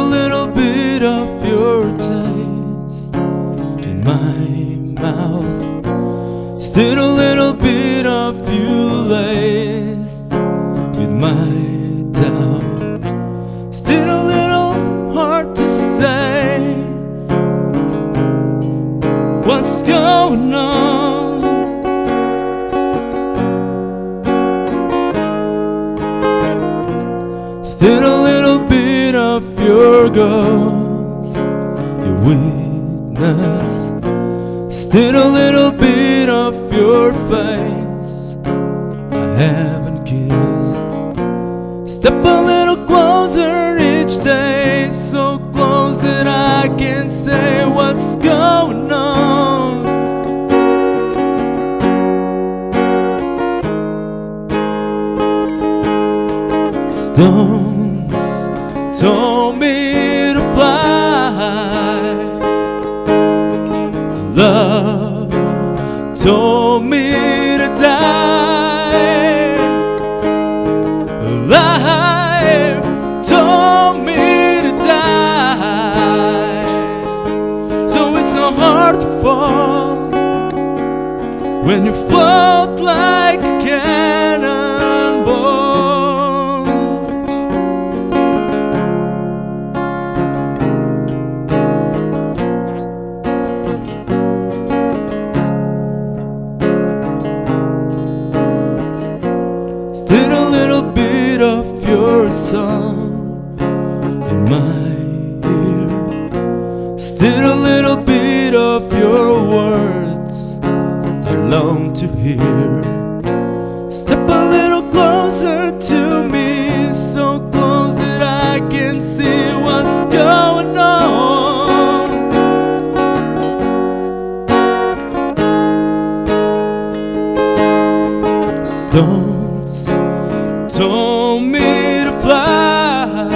little bit of your taste in my mouth. Still a little bit of you laced with my doubt. Still a little hard to say what's going on. Still a little bit of your ghost, your weakness. Still a little bit of your face I haven't kissed. Step a little closer each day, so close that I can say what's going on. Stones told me to fly. Love told me to die. Life told me to die. So it's not hard to fall when you float like a cannonball. Still a little bit of your song in my ear. Still a little bit of your words I long to hear. Step a little closer to me, so close that I can see what's going on. Stones told me to fly.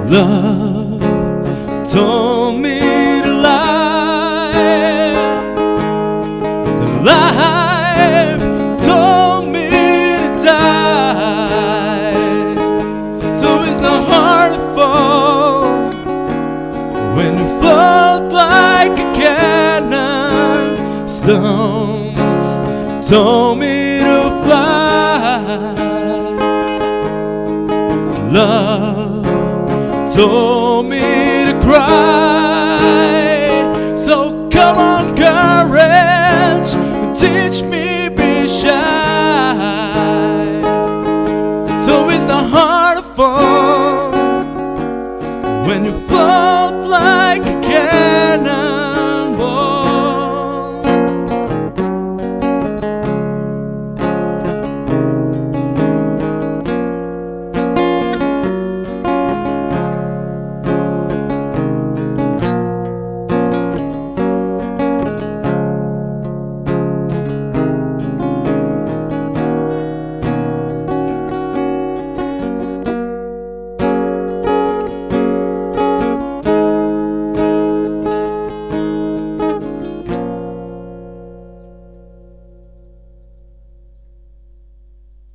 Love told me to lie. Life told me to die. So it's not hard to fall when you float like a cannon. Stones told me to fly. Love told me to cry. So come on, courage, teach me be shy. So it's not hard to fall when you float like a cannon.